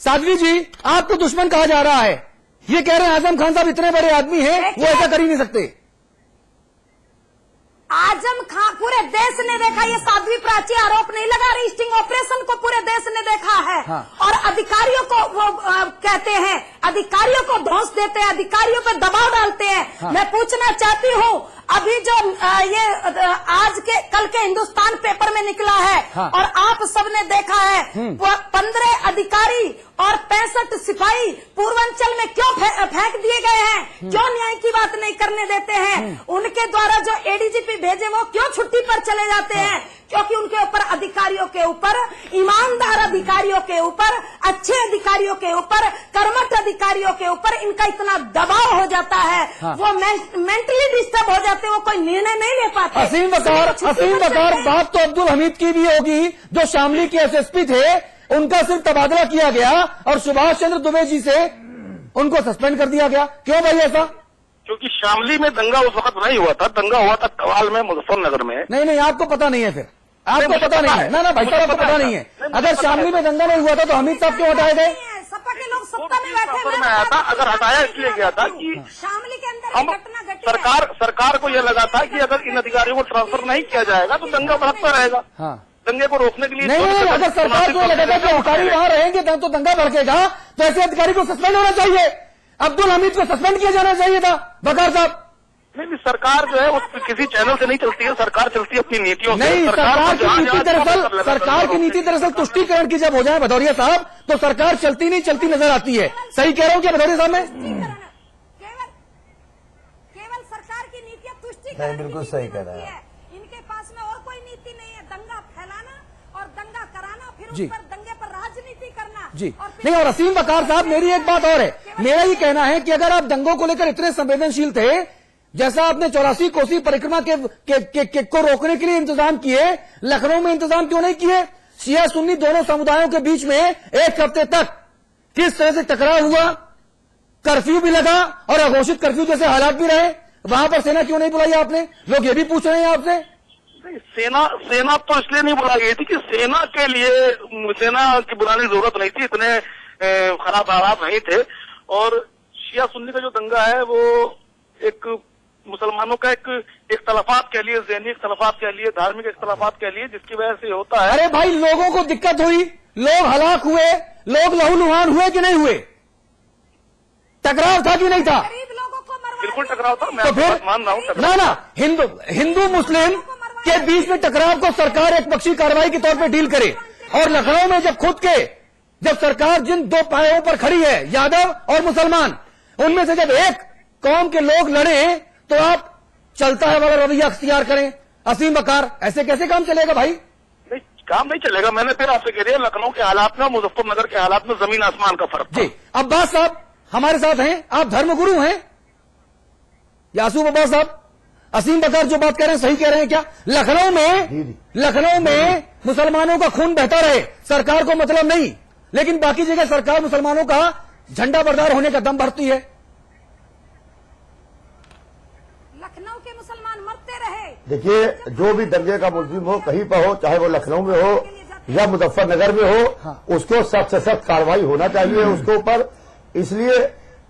साध्वी जी, आपको दुश्मन कहा जा रहा है। ये कह रहे हैं आजम खान साहब इतने बड़े आदमी हैं, वो ऐसा कर ही नहीं सकते। आजम खान पूरे देश ने देखा, ये साध्वी प्राची आरोप नहीं लगा रही, स्टिंग ऑपरेशन को पूरे देश ने देखा है। हाँ। और अधिकारियों को वो कहते हैं, अधिकारियों को धौंस देते हैं, अधिकारियों पर दबाव डालते हैं। हाँ। मैं पूछना चाहती हूँ, अभी जो ये आज के कल के हिंदुस्तान पेपर में निकला है, हाँ। और आप सबने देखा है, 15 अधिकारी और 65 सिपाही पूर्वांचल में क्यों फेंक दिए गए हैं, क्यों न्याय की बात नहीं करने देते हैं, उनके द्वारा जो एडीजीपी भेजे वो क्यों छुट्टी पर चले जाते हैं, क्योंकि उनके ऊपर अधिकारियों के ऊपर, ईमानदार अधिकारियों के ऊपर, अच्छे अधिकारियों के ऊपर, कर्मठ अधिकारियों के ऊपर इनका इतना दबाव हो जाता है। हाँ। वो मेंटली डिस्टर्ब हो जाते, वो कोई निर्णय नहीं ले पाते। असीम बकार, बात तो अब्दुल हमीद की भी होगी, जो शामली के एसएसपी थे, उनका सिर्फ तबादला किया गया और सुभाष चंद्र दुबे जी से उनको सस्पेंड कर दिया गया। क्यों भाई ऐसा? क्योंकि शामली में दंगा उस वक्त नहीं हुआ था, दंगा हुआ था कवाल में, मुजफ्फरनगर में। नहीं, आपको पता नहीं है, फिर आपको पता नहीं है। ना भाई साहब, आपको पता नहीं है। अगर शामली में दंगा नहीं हुआ था तो हमीद साहब क्यों हटाए गए? सपा के लोग सत्ता में बैठे में आया था, अगर हटाया इसलिए गया था कि शामली के अंदर हम घटना घटी। सरकार को यह लगा था कि अगर इन अधिकारियों को ट्रांसफर नहीं किया जाएगा तो दंगा बढ़ता रहेगा। हाँ। दंगे को रोकने के लिए नहीं, अगर सरकार को लगा था कि अधिकारी वहां रहेंगे तो दंगा भड़केगा, तो ऐसे अधिकारी को सस्पेंड होना चाहिए। अब्दुल हमीद को सस्पेंड किया जाना चाहिए था। बकार साहब, नहीं, सरकार जो है वो किसी चैनल से नहीं चलती है, सरकार चलती है अपनी नीतियों से। नहीं, सरकार की नीति दरअसल तुष्टीकरण की जब हो जाए भदौरिया साहब, तो सरकार चलती नहीं चलती नजर आती है। सही कह रहा हूँ क्या भदौरिया साहब? मैं केवल सरकार की नीतियां तुष्टीकरण, बिल्कुल सही कह रहा है। इनके पास में और कोई नीति नहीं है, दंगा फैलाना और दंगा कराना, फिर उस पर दंगे पर राजनीति करना जी। नहीं, और असीम बकार साहब, मेरी एक बात और है। मेरा ये कहना है कि अगर आप दंगों को लेकर इतने संवेदनशील थे, जैसा आपने 84 कोसी परिक्रमा को रोकने के लिए इंतजाम किए, लखनऊ में इंतजाम क्यों नहीं किए? शिया सुन्नी दोनों समुदायों के बीच में एक हफ्ते तक किस तरह से टकराव हुआ, कर्फ्यू भी लगा और अघोषित कर्फ्यू जैसे हालात भी रहे, वहां पर सेना क्यों नहीं बुलाई आपने? लोग ये भी पूछ रहे हैं आपसे। सेना तो इसलिए नहीं बुलाई गई थी कि सेना की बुलाने की जरूरत नहीं थी, इतने खराब हालात नहीं थे। और शिया सुन्नी का जो दंगा है वो एक मुसलमानों का एक इख्तलाफात कह लिए, ज़हनी इख्तलाफात कह लिए, धार्मिक इख्तलाफात कह लिए, जिसकी वजह से होता है। अरे भाई, लोगों को दिक्कत हुई, लोग हलाक हुए, लोग लहूलुहान हुए कि नहीं हुए? टकराव था कि नहीं था? बिल्कुल टकराव था, मैं तो फिर मान रहा हूँ। ना, हिंदू मुस्लिम के बीच में टकराव को सरकार एक पक्षी कार्रवाई के तौर पर डील करे। और लखनऊ में जब सरकार जिन दो पायों पर खड़ी है, यादव और मुसलमान, उनमें से जब एक कौम के लोग लड़े तो आप चलता है वाला रवैया अख्तियार करें। असीम बकार, ऐसे कैसे काम चलेगा भाई? नहीं, काम नहीं चलेगा। मैंने फिर आपसे कह दिया, लखनऊ के हालात में, मुजफ्फरनगर के हालात में जमीन आसमान का फर्क जी। अब्बास साहब हमारे साथ हैं, आप धर्मगुरु हैं। यासूब अब्बास साहब, असीम बकार जो बात कह रहे हैं सही कह रहे हैं क्या? लखनऊ में मुसलमानों का खून बहता रहे, सरकार को मतलब नहीं, लेकिन बाकी जगह सरकार मुसलमानों का झंडा बरदार होने का दम भरती है। लखनऊ के मुसलमान मरते रहे। देखिए, जो भी दंगे का मुलजिम हो, कहीं पर हो, चाहे वो लखनऊ में हो या मुजफ्फरनगर में हो, हाँ। उसको सख्त से सख्त कार्रवाई होना चाहिए उसके ऊपर। इसलिए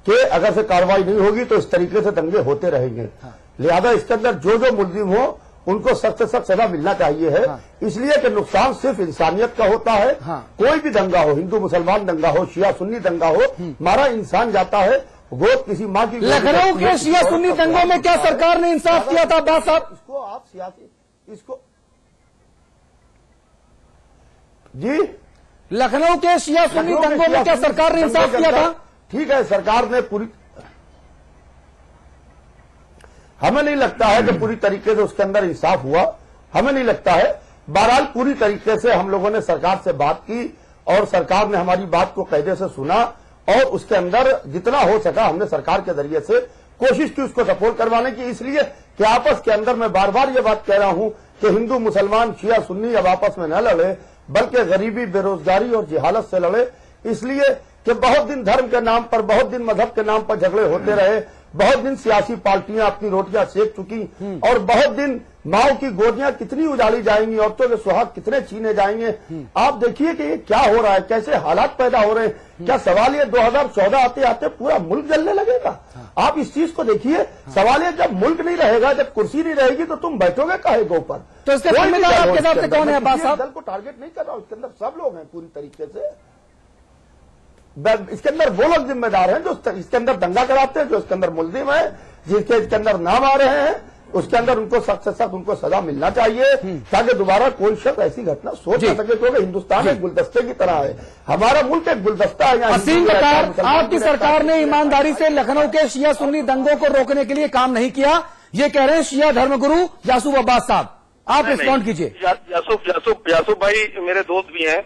कि अगर से कार्रवाई नहीं होगी तो इस तरीके से दंगे होते रहेंगे। हाँ। लिहाजा इसके अंदर जो मुलजिम हो उनको सख्त से सख्त सजा मिलना चाहिए है। हाँ। इसलिए कि नुकसान सिर्फ इंसानियत का होता है। हाँ। कोई भी दंगा हो, हिंदू मुसलमान दंगा हो, शिया सुन्नी दंगा हो, मारा इंसान जाता है, गोद किसी माँ की। लखनऊ के शिया सुन्नी दंगों में क्या सरकार ने इंसाफ किया था अब्बास साहब? इसको आप सियासी जी, लखनऊ के शिया सुन्नी दंगों में क्या सरकार ने इंसाफ किया था? ठीक है, सरकार ने हमें नहीं लगता है कि पूरी तरीके से उसके अंदर इंसाफ हुआ, हमें नहीं लगता है। बहरहाल पूरी तरीके से हम लोगों ने सरकार से बात की और सरकार ने हमारी बात को कायदे से सुना और उसके अंदर जितना हो सका हमने सरकार के जरिए से कोशिश की उसको सपोर्ट करवाने की। इसलिए कि आपस के अंदर मैं बार बार ये बात कह रहा हूं कि हिंदू मुसलमान शिया सुन्नी अब आपस में न लड़े, बल्कि गरीबी, बेरोजगारी और जिहालत से लड़े। इसलिए कि बहुत दिन धर्म के नाम पर, बहुत दिन मजहब के नाम पर झगड़े होते रहे, बहुत दिन सियासी पार्टियां अपनी रोटियां सेक चुकी और बहुत दिन माओ की गोदियां कितनी उजाड़ी जाएंगी, औरतों के सुहाग कितने छीने जाएंगे। आप देखिए कि ये क्या हो रहा है, कैसे हालात पैदा हो रहे हैं। क्या सवाल ये 2014 आते आते पूरा मुल्क जलने लगेगा? आप इस चीज को देखिए। सवाल ये, जब मुल्क नहीं रहेगा, जब कुर्सी नहीं रहेगी, तो तुम बैठोगे काहे के ऊपर? तो इसके जिम्मेदार आपके हिसाब से कौन है अब्बास साहब? दल को टारगेट नहीं कर रहा हूं, इसके अंदर सब लोग हैं पूरी तरीके से। इसके अंदर वो लोग जिम्मेदार हैं जो इसके अंदर दंगा कराते हैं, जो इसके अंदर मुलजिम है, जिसके इसके अंदर नाम आ रहे हैं, उसके अंदर उनको सख्त से सख्त उनको सजा मिलना चाहिए, ताकि दोबारा कोई शख्स ऐसी घटना सोच ना सके। क्योंकि हिंदुस्तान एक गुलदस्ते की तरह है, हमारा मुल्क एक गुलदस्ता है। असीम बकार, आपकी सरकार ने ईमानदारी से लखनऊ के शिया सुन्नी दंगों को रोकने के लिए काम नहीं किया, ये कह रहे हैं शिया धर्मगुरु यासूफ अब्बास साहब। आप रिस्पॉन्ड कीजिए। यासूफ भाई मेरे दोस्त भी हैं,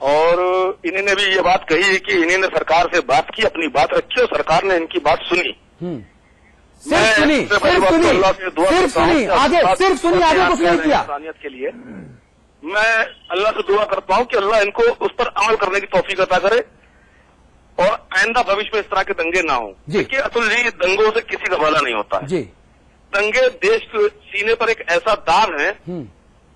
और इन्होंने भी ये बात कही है कि इन्होंने सरकार से बात की, अपनी बात रखी, और सरकार ने इनकी बात सुनी। सिर्फ सुनी, आगे कुछ नहीं किया। इंसानियत के लिए मैं अल्लाह से दुआ करता हूँ कि अल्लाह इनको उस पर अमल करने की तौफीक अता करे, और आइंदा भविष्य में इस तरह के दंगे ना हो। देखिए अतुल जी, दंगों से किसी का भला नहीं होता है जी। दंगे देश के सीने पर एक ऐसा दाग है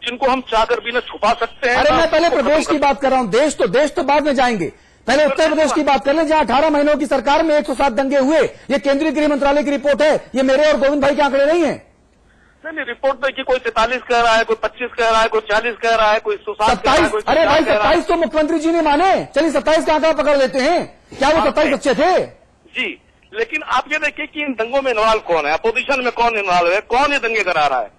जिनको हम चाहकर भी न छुपा सकते हैं। अरे मैं पहले प्रदेश की बात कर रहा हूँ, देश तो बाद में जाएंगे। पहले उत्तर प्रदेश की बात कर लें, जहां 18 महीनों की सरकार में 107 दंगे हुए। ये केंद्रीय गृह मंत्रालय की रिपोर्ट है, ये मेरे और गोविंद भाई के आंकड़े नहीं है। नहीं, रिपोर्ट में कि कोई 43 कह रहा है, कोई 25 कह रहा है, कोई 40 कह रहा है, कोई 27। अरे भाई 27 तो मुख्यमंत्री जी ने माने, चलिए 27 का आंकड़ा पकड़ लेते हैं। क्या वो 27 अच्छे थे? जी, लेकिन आप ये देखिए कि इन दंगों में इन्वॉल्व कौन है, अपोजिशन में कौन इन्वॉल्व है, कौन ये दंगे करा रहा है?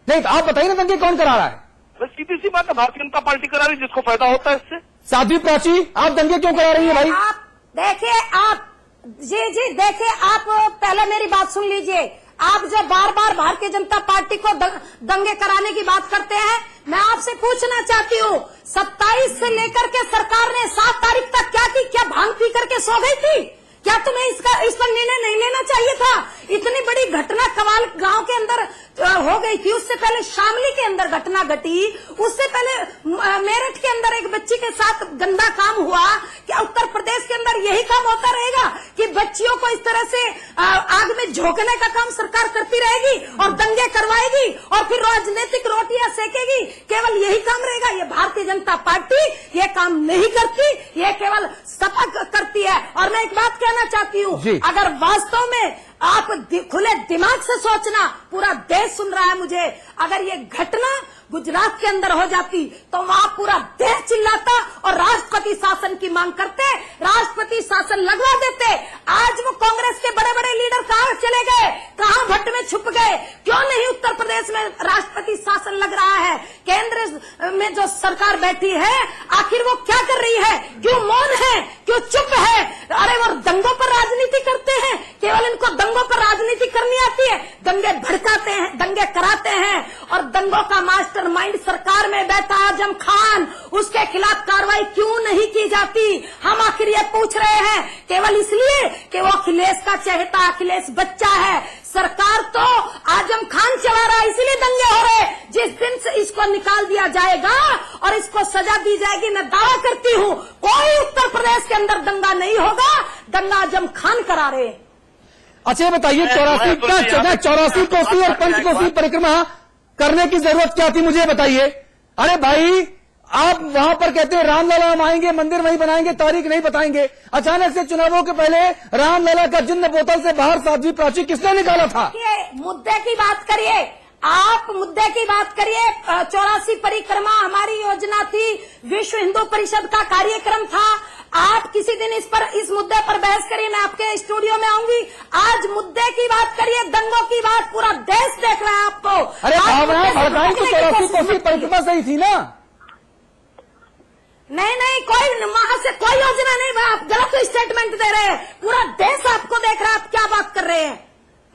नहीं, आप बताइए ना, दंगे कौन करा रहा है? बस सीधी सी बात है, भारतीय जनता पार्टी करा रही है, जिसको फायदा होता है इससे। साध्वी प्राची, आप दंगे क्यों करा रही है भाई? आप देखिए, आप जी देखिए, आप पहले मेरी बात सुन लीजिए। आप जब बार बार भारतीय जनता पार्टी को दंगे कराने की बात करते हैं, मैं आपसे पूछना चाहती हूँ, 27 से लेकर के सरकार ने 7 तारीख तक क्या की? क्या भांग पी करके सो गई थी? क्या तुम्हें इस पर निर्णय नहीं लेना चाहिए था? इतनी बड़ी घटना कवाल गांव के अंदर हो गई थी, उससे पहले शामली के अंदर घटना घटी, उससे पहले मेरठ के अंदर एक बच्ची के साथ गंदा काम हुआ। क्या उत्तर प्रदेश के अंदर यही काम होता रहेगा कि बच्चियों को इस तरह से आग में झोंकने का काम सरकार करती रहेगी और दंगे करवाएगी और फिर राजनीतिक रोटियां सेकेगी? केवल यही काम रहेगा? ये भारतीय जनता पार्टी ये काम नहीं करती, ये केवल सपा करती है। और मैं एक बात कहना चाहती हूँ, अगर वास्तव में आप खुले दिमाग से सोचना, पूरा देश सुन रहा है मुझे, अगर ये घटना गुजरात के अंदर हो जाती तो वहां पूरा देश चिल्लाता और राष्ट्रपति शासन की मांग करते, राष्ट्रपति शासन लगवा देते। आज वो कांग्रेस के बड़े बड़े लीडर कहां चले गए, कहां भट्ट में छुप गए? क्यों नहीं उत्तर प्रदेश में राष्ट्रपति शासन लग रहा है? केंद्र में जो सरकार बैठी है, आखिर वो क्या कर रही है? क्यों मौन है, क्यों चुप है? अरे वो दंगों पर राजनीति करते हैं, केवल इनको दंगों पर राजनीति करनी आती है, दंगे भड़काते हैं, दंगे कराते हैं, और दंगों का मास्टर माइंड सरकार में बैठा आजम खान, उसके खिलाफ कार्रवाई क्यों नहीं की जाती? हम आखिर ये पूछ रहे हैं, केवल इसलिए कि वो अखिलेश का चहेता, अखिलेश बच्चा है। सरकार तो आजम खान चला रहा है, इसलिए दंगे हो रहे। जिस दिन से इसको निकाल दिया जाएगा और इसको सजा दी जाएगी, मैं दावा करती हूँ कोई उत्तर प्रदेश के अंदर दंगा नहीं होगा, दंगा आजम खान करा रहे। अच्छा बताइए, 84 कोसी और 5 कोसी परिक्रमा करने की जरूरत क्या थी, मुझे बताइए। अरे भाई, आप वहां पर कहते हैं रामलला हम आएंगे, मंदिर वहीं बनाएंगे, तारीख नहीं बताएंगे। अचानक से चुनावों के पहले रामलला का जिन्न बोतल से बाहर साध्वी प्राची किसने निकाला था? मुद्दे की बात करिए, आप मुद्दे की बात करिए। 84 परिक्रमा हमारी योजना थी, विश्व हिंदू परिषद का कार्यक्रम था। आप किसी दिन इस मुद्दे पर बहस करिए, मैं आपके स्टूडियो में आऊंगी। आज मुद्दे की बात करिए, दंगों की बात पूरा देश देख रहा है आपको। अरे भावनाएं भड़काई तो 84 कोसी परिक्रमा सही थी ना? नहीं, कोई वहां से कोई योजना नहीं, आप गलत स्टेटमेंट दे रहे हैं। पूरा देश आपको देख रहा है, आप क्या बात कर रहे हैं?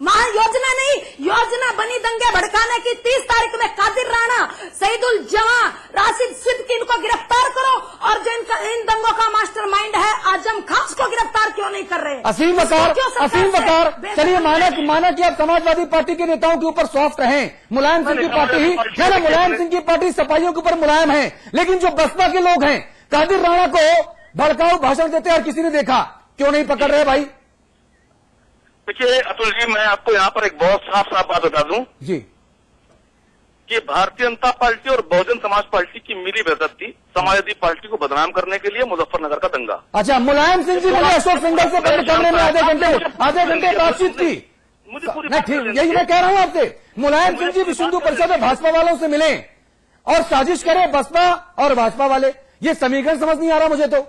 वहां योजना नहीं, योजना बनी दंगे भड़काने की। 30 तारीख में कादिर राणा, शहीदुल जवां, राशिद सिद्दीकी को गिरफ्तार करो, और जो इन दंगों का मास्टरमाइंड है आजम खान को गिरफ्तार क्यों नहीं कर रहे? असीम वकार, चलिए माना कि आप समाजवादी पार्टी के नेताओं के ऊपर सॉफ्ट हैं, मुलायम सिंह की पार्टी ही ना, मुलायम सिंह की पार्टी सपाइयों के ऊपर मुलायम है, लेकिन जो बसपा के लोग हैं कादिर राणा को भड़काऊ भाषण देते हैं और किसी ने देखा, क्यों नहीं पकड़ रहे भाई? देखिए अतुल जी, मैं आपको यहाँ पर एक बहुत साफ बात बता दूं जी। कि भारतीय जनता पार्टी और बहुजन समाज पार्टी की मिली भगत थी समाजवादी पार्टी को बदनाम करने के लिए मुजफ्फरनगर का दंगा। अच्छा, मुलायम सिंह जी ने अशोक सिंघल से पहले कमरे में आधे घंटे बातचीत की। मुझे पूरी नहीं, ठीक, यही मैं कह रहा हूं आपसे। मुलायम सिंह जी विश्व हिंदू परिषद में भाजपा वालों से मिले और साजिश करे बसपा और भाजपा वाले, ये समीकरण समझ नहीं आ रहा मुझे। तो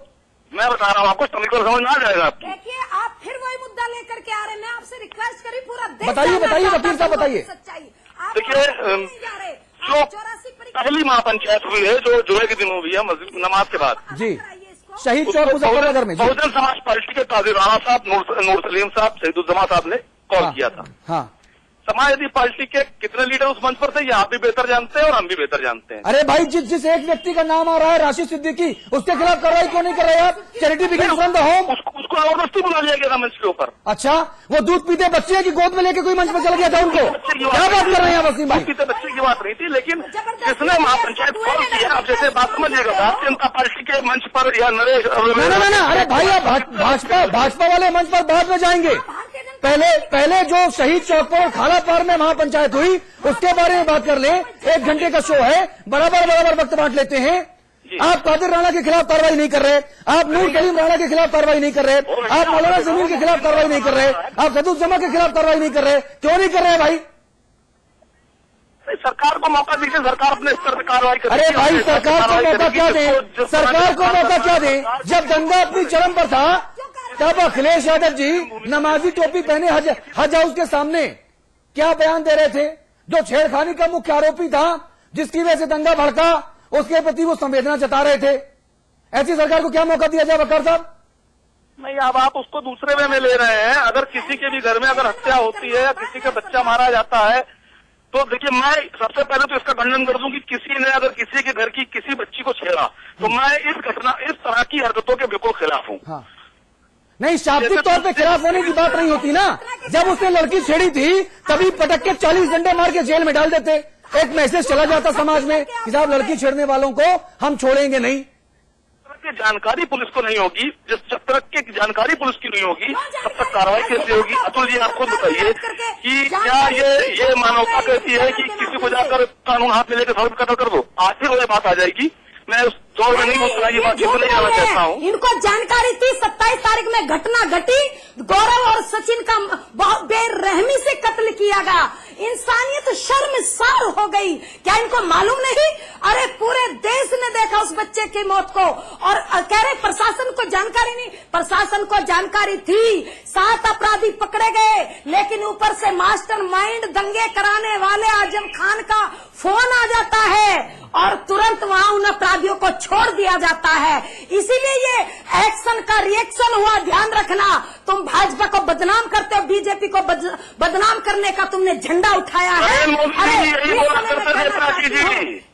मैं बता रहा हूँ आपको, समीकरण समझ में आ जाएगा आपको। देखिए, आप फिर वही मुद्दा लेकर के आ रहे हैं। मैं आपसे रिक्वेस्ट करी, पूरा देश बताइए, बताइए, वकील साहब बताइए। सच्चाई देखिए, जो पहली महापंचायत हुई है जो जुमे के दिन हुई है मस्जिद नमाज के बाद जी, शहीद चौक मुजफ्फरनगर में बहुजन समाज पार्टी के काजी राणा साहब, नूर सलीम साहब, शहीदुज्जमा साहब ने कॉल किया था। हाँ, समाजवादी पार्टी के कितने लीडर उस मंच पर थे ये आप भी बेहतर जानते हैं और हम भी बेहतर जानते हैं। अरे भाई, जिस एक व्यक्ति का नाम आ रहा है राशिद सिद्दीकी, उसके खिलाफ कार्रवाई क्यों नहीं कर रहे आप? Charity begins from the home. उसको जबरदस्ती बुला लिया गया था मंच के ऊपर। अच्छा, वो दूध पीते बच्चे की गोद में लेके कोई मंच पर चल गया था उनको? क्या बात कर रहे हैं वसीम भाई? पीते बच्चे की बात नहीं थी, लेकिन जिसने महापंचायत कॉल किया, आप जैसे बात समझिएगा, भारतीय जनता पार्टी के मंच पर या नरेश। ना, अरे भाई, आप भाजपा वाले मंच पर बाद में जाएंगे। पहले जो शहीद चौक पर खाला पार में महापंचायत हुई उसके बारे में बात कर ले। 1 घंटे का शो है, बराबर वक्त बांट लेते हैं। आप कादिर राणा के खिलाफ कार्रवाई नहीं कर रहे, आप नूर करीम राणा के खिलाफ कार्रवाई नहीं कर रहे, आप मौलाना जमीर के खिलाफ कार्रवाई नहीं कर रहे, आप शहीदुज्जमा के खिलाफ कार्रवाई नहीं कर रहे। क्यों नहीं कर रहे भाई? सरकार को मौका दीजिए, सरकार अपने स्तर पर कार्रवाई करे। अरे भाई, सरकार को मौका क्या दे? सरकार को मौका क्या दे? जब दंगा अपनी चरम पर था तब अखिलेश यादव जी नमाजी टोपी पहने हज हाउस के सामने क्या बयान दे रहे थे? जो छेड़खानी का मुख्य आरोपी था, जिसकी वजह से दंगा भड़का, उसके प्रति वो संवेदना जता रहे थे। ऐसी सरकार को क्या मौका दिया जाए वकार साहब? नहीं, अब आप उसको दूसरे वे में ले रहे हैं। अगर किसी के भी घर में अगर हत्या होती है या किसी का बच्चा मारा जाता है तो देखिए, मैं सबसे पहले तो इसका खंडन कर दूं कि किसी ने अगर किसी के घर की किसी बच्ची को छेड़ा तो मैं इस तरह की हरकतों के बिल्कुल खिलाफ हूँ। हाँ। नहीं, शाब्दिक तौर पे खिलाफ होने की बात नहीं होती ना। जब उसने लड़की छेड़ी थी तभी पटक के 40 डंडे मार के जेल में डाल देते। एक मैसेज चला जाता समाज में कि साहब, लड़की छेड़ने वालों को हम छोड़ेंगे नहीं। जानकारी पुलिस को नहीं होगी, जब तक की जानकारी पुलिस की नहीं होगी तब तक कार्रवाई कैसे होगी? अतुल जी, आप खुद बताइए कि क्या ये मानवता कहती है कि किसी को जाकर कानून हाथ में लेकर सड़क कतल कर दो? आज फिर वही बात आ जाएगी। मैं उस दौर में नहीं बोलता, ये बात नहीं जाना चाहता हूँ। इनको जानकारी थी 27 तारीख में घटना घटी, गौरव और सचिन का बहुत बेरहमी से कत्ल किया गया। इंसानियत शर्मसार हो गई। क्या इनको मालूम नहीं? अरे पूरे देश ने देखा उस बच्चे की मौत को और कह रहे प्रशासन को जानकारी नहीं। प्रशासन को जानकारी थी, 7 अपराधी पकड़े गए, लेकिन ऊपर से मास्टरमाइंड दंगे कराने वाले आजम खान का फोन आ जाता है और तुरंत वहां उन अपराधियों को छोड़ दिया जाता है। इसीलिए ये एक्शन का रिएक्शन हुआ। ध्यान रखना, तुम भाजपा को बदनाम करते हो, बीजेपी को बदनाम करने का तुमने झंडा उठाया है।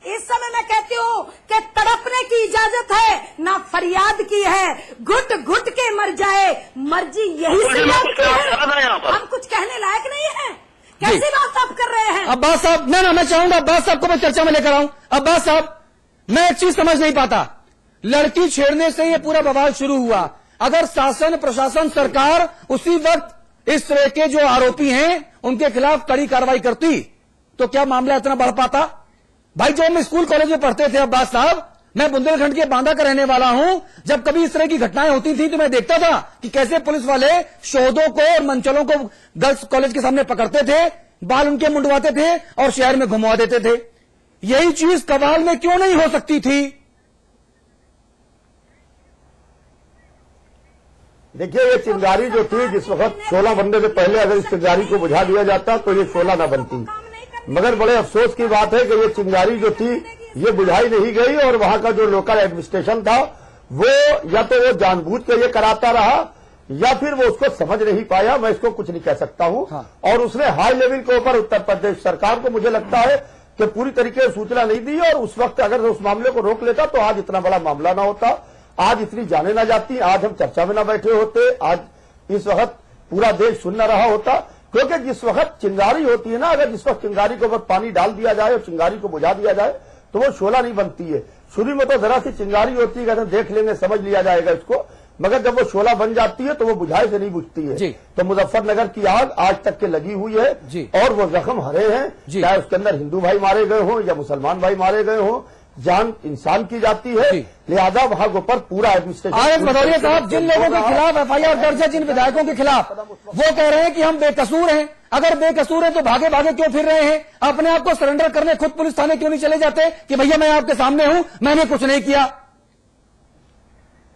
इस समय मैं कहती हूँ कि तड़पने की इजाजत है ना फरियाद की है। घुट घुट के मर जाए, मर्जी यही से हम कुछ कहने लायक नहीं है। कैसी बात आप कर रहे हैं? अब्बास साहब, ना मैं चाहूंगा अब्बास साहब को मैं चर्चा में लेकर आऊं। अब्बास साहब, मैं एक चीज समझ नहीं पाता। लड़की छेड़ने से ये पूरा बवाल शुरू हुआ। अगर शासन, प्रशासन, सरकार उसी वक्त इस तरह के जो आरोपी हैं उनके खिलाफ कड़ी कार्रवाई करती तो क्या मामला इतना बढ़ पाता? भाई, जब हम स्कूल कॉलेज में पढ़ते थे अब्बास साहब, मैं बुंदेलखंड के बांदा का रहने वाला हूं, जब कभी इस तरह की घटनाएं होती थी तो मैं देखता था कि कैसे पुलिस वाले शोधों को और मंचलों को गर्ल्स कॉलेज के सामने पकड़ते थे, बाल उनके मुंडवाते थे और शहर में घुमवा देते थे। यही चीज कवाल में क्यों नहीं हो सकती थी? देखिए, ये चिंगारी जो थी, जिस वक्त 16 बनने से पहले अगर इस चिंगारी को बुझा दिया जाता तो ये 16 न बनती। मगर बड़े अफसोस की बात है कि ये चिंगारी जो थी ये बुझाई नहीं गई और वहां का जो लोकल एडमिनिस्ट्रेशन था वो या तो वो जानबूझ के ये कराता रहा या फिर वो उसको समझ नहीं पाया। मैं इसको कुछ नहीं कह सकता हूं। हाँ। और उसने हाई लेवल के ऊपर उत्तर प्रदेश सरकार को मुझे लगता है कि पूरी तरीके से सूचना नहीं दी और उस वक्त अगर उस मामले को रोक लेता तो आज इतना बड़ा मामला ना होता, आज इतनी जाने ना जाती, आज हम चर्चा में ना बैठे होते, आज इस वक्त पूरा देश सुन न रहा होता। क्योंकि जिस वक्त चिंगारी होती है ना, अगर जिस वक्त चिंगारी के ऊपर पानी डाल दिया जाए और चिंगारी को बुझा दिया जाए तो वो शोला नहीं बनती है। शुरू में तो जरा सी चिंगारी होती है, कहते देख लेंगे, समझ लिया जाएगा इसको। मगर जब वो शोला बन जाती है तो वो बुझाए से नहीं बुझती है। जी। तो मुजफ्फरनगर की आग आज तक के लगी हुई है जी। और वो जख्म हरे हैं, जी। चाहे उसके अंदर हिंदू भाई मारे गए हों या मुसलमान भाई मारे गए हों, जान इंसान की जाती है, जी। लिहाजा वहां के ऊपर पूरा एडमिनिस्ट्रेशन। आर.एस. भदौरिया साहब, जिन लोगों के खिलाफ एफआईआर दर्ज है, जिन विधायकों के खिलाफ, वो कह रहे हैं कि हम बेकसूर हैं। अगर बेकसूर हैं तो भागे भागे क्यों फिर रहे हैं? अपने आप को सरेंडर करने खुद पुलिस थाने क्यों नहीं चले जाते कि भैया मैं आपके सामने हूं, मैंने कुछ नहीं किया?